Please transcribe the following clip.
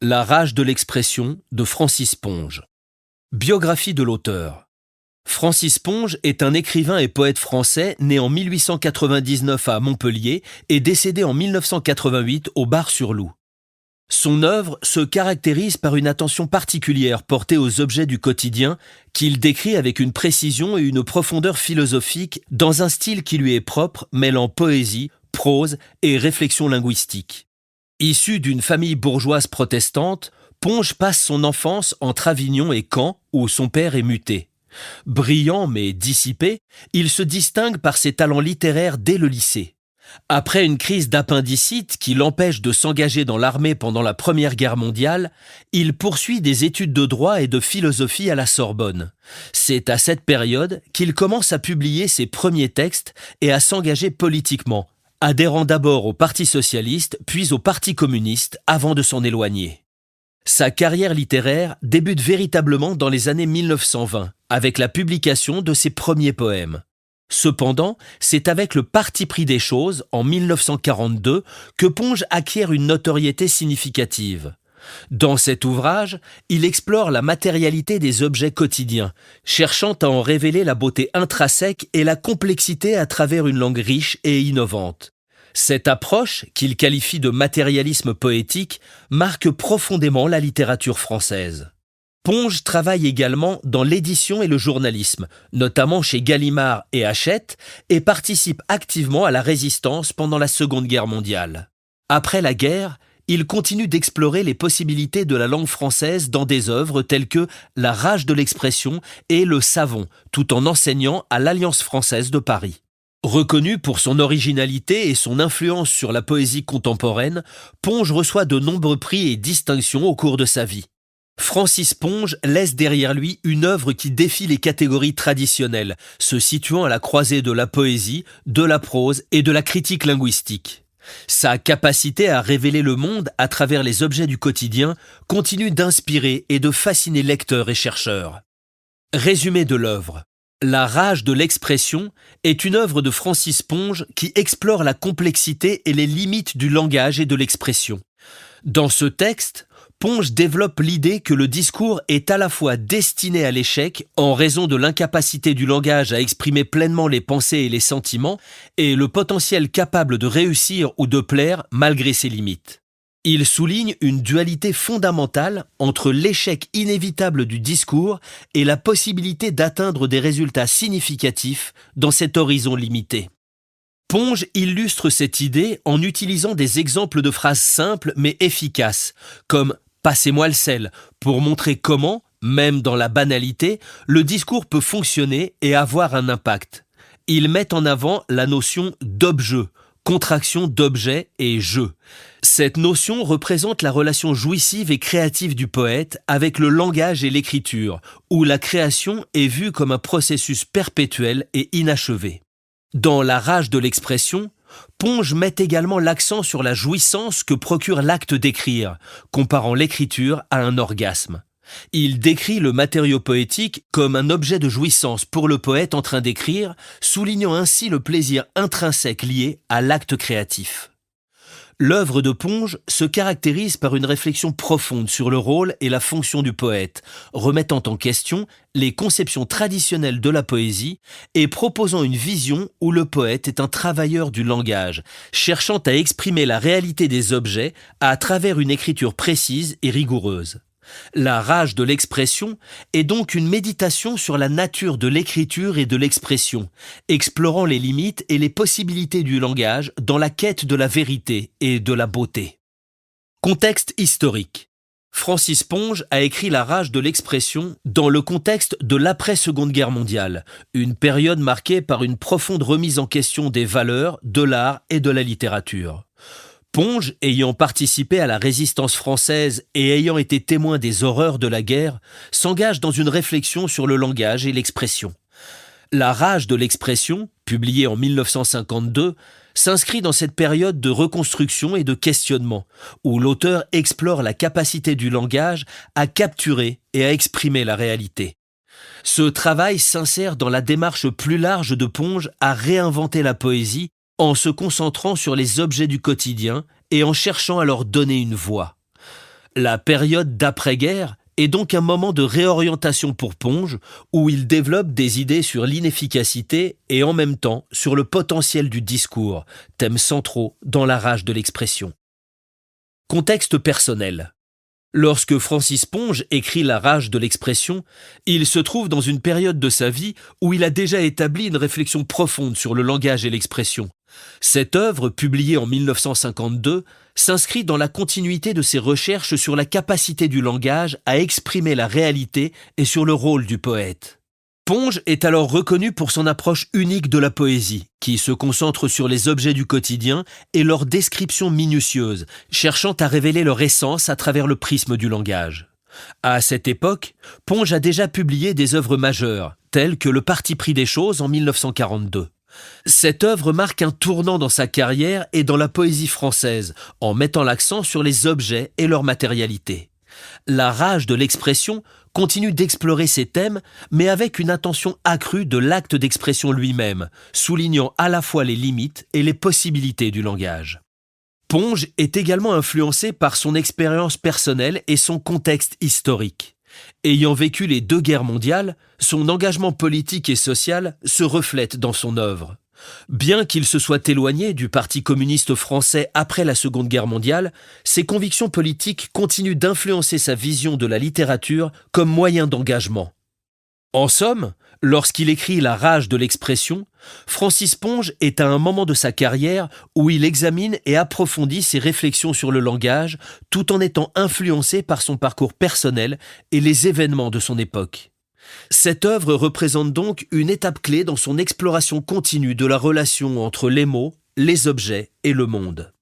La rage de l'expression de Francis Ponge. Biographie de l'auteur. Francis Ponge est un écrivain et poète français né en 1899 à Montpellier et décédé en 1988 au Bar-sur-Loup. Son œuvre se caractérise par une attention particulière portée aux objets du quotidien qu'il décrit avec une précision et une profondeur philosophique dans un style qui lui est propre, mêlant poésie, prose et réflexion linguistique. Issu d'une famille bourgeoise protestante, Ponge passe son enfance entre Avignon et Caen, où son père est muté. Brillant mais dissipé, il se distingue par ses talents littéraires dès le lycée. Après une crise d'appendicite qui l'empêche de s'engager dans l'armée pendant la Première Guerre mondiale, il poursuit des études de droit et de philosophie à la Sorbonne. C'est à cette période qu'il commence à publier ses premiers textes et à s'engager politiquement, adhérant d'abord au Parti socialiste, puis au Parti communiste, avant de s'en éloigner. Sa carrière littéraire débute véritablement dans les années 1920, avec la publication de ses premiers poèmes. Cependant, c'est avec le parti pris des choses, en 1942, que Ponge acquiert une notoriété significative. Dans cet ouvrage, il explore la matérialité des objets quotidiens, cherchant à en révéler la beauté intrinsèque et la complexité à travers une langue riche et innovante. Cette approche, qu'il qualifie de matérialisme poétique, marque profondément la littérature française. Ponge travaille également dans l'édition et le journalisme, notamment chez Gallimard et Hachette, et participe activement à la résistance pendant la Seconde Guerre mondiale. Après la guerre, il continue d'explorer les possibilités de la langue française dans des œuvres telles que La rage de l'expression et Le savon, tout en enseignant à l'Alliance française de Paris. Reconnu pour son originalité et son influence sur la poésie contemporaine, Ponge reçoit de nombreux prix et distinctions au cours de sa vie. Francis Ponge laisse derrière lui une œuvre qui défie les catégories traditionnelles, se situant à la croisée de la poésie, de la prose et de la critique linguistique. Sa capacité à révéler le monde à travers les objets du quotidien continue d'inspirer et de fasciner lecteurs et chercheurs. Résumé de l'œuvre. La rage de l'expression est une œuvre de Francis Ponge qui explore la complexité et les limites du langage et de l'expression. Dans ce texte, Ponge développe l'idée que le discours est à la fois destiné à l'échec en raison de l'incapacité du langage à exprimer pleinement les pensées et les sentiments et le potentiel capable de réussir ou de plaire malgré ses limites. Il souligne une dualité fondamentale entre l'échec inévitable du discours et la possibilité d'atteindre des résultats significatifs dans cet horizon limité. Ponge illustre cette idée en utilisant des exemples de phrases simples mais efficaces, comme « passez-moi le sel » pour montrer comment, même dans la banalité, le discours peut fonctionner et avoir un impact. Il met en avant la notion d'objet, contraction d'objet et jeu. Cette notion représente la relation jouissive et créative du poète avec le langage et l'écriture, où la création est vue comme un processus perpétuel et inachevé. Dans La rage de l'expression, Ponge met également l'accent sur la jouissance que procure l'acte d'écrire, comparant l'écriture à un orgasme. Il décrit le matériau poétique comme un objet de jouissance pour le poète en train d'écrire, soulignant ainsi le plaisir intrinsèque lié à l'acte créatif. L'œuvre de Ponge se caractérise par une réflexion profonde sur le rôle et la fonction du poète, remettant en question les conceptions traditionnelles de la poésie et proposant une vision où le poète est un travailleur du langage, cherchant à exprimer la réalité des objets à travers une écriture précise et rigoureuse. La rage de l'expression est donc une méditation sur la nature de l'écriture et de l'expression, explorant les limites et les possibilités du langage dans la quête de la vérité et de la beauté. Contexte historique. Francis Ponge a écrit La rage de l'expression dans le contexte de l'après-Seconde Guerre mondiale, une période marquée par une profonde remise en question des valeurs, de l'art et de la littérature. Ponge, ayant participé à la résistance française et ayant été témoin des horreurs de la guerre, s'engage dans une réflexion sur le langage et l'expression. La rage de l'expression, publiée en 1952, s'inscrit dans cette période de reconstruction et de questionnement, où l'auteur explore la capacité du langage à capturer et à exprimer la réalité. Ce travail s'insère dans la démarche plus large de Ponge à réinventer la poésie en se concentrant sur les objets du quotidien et en cherchant à leur donner une voix. La période d'après-guerre est donc un moment de réorientation pour Ponge, où il développe des idées sur l'inefficacité et en même temps sur le potentiel du discours, thèmes centraux dans la rage de l'expression. Contexte personnel. Lorsque Francis Ponge écrit La rage de l'expression, il se trouve dans une période de sa vie où il a déjà établi une réflexion profonde sur le langage et l'expression. Cette œuvre, publiée en 1952, s'inscrit dans la continuité de ses recherches sur la capacité du langage à exprimer la réalité et sur le rôle du poète. Ponge est alors reconnu pour son approche unique de la poésie, qui se concentre sur les objets du quotidien et leur description minutieuse, cherchant à révéler leur essence à travers le prisme du langage. À cette époque, Ponge a déjà publié des œuvres majeures, telles que Le parti pris des choses en 1942. Cette œuvre marque un tournant dans sa carrière et dans la poésie française, en mettant l'accent sur les objets et leur matérialité. La rage de l'expression continue d'explorer ces thèmes, mais avec une attention accrue de l'acte d'expression lui-même, soulignant à la fois les limites et les possibilités du langage. Ponge est également influencé par son expérience personnelle et son contexte historique. Ayant vécu les 2 guerres mondiales, son engagement politique et social se reflète dans son œuvre. Bien qu'il se soit éloigné du Parti communiste français après la Seconde Guerre mondiale, ses convictions politiques continuent d'influencer sa vision de la littérature comme moyen d'engagement. En somme, lorsqu'il écrit La rage de l'expression, Francis Ponge est à un moment de sa carrière où il examine et approfondit ses réflexions sur le langage tout en étant influencé par son parcours personnel et les événements de son époque. Cette œuvre représente donc une étape clé dans son exploration continue de la relation entre les mots, les objets et le monde.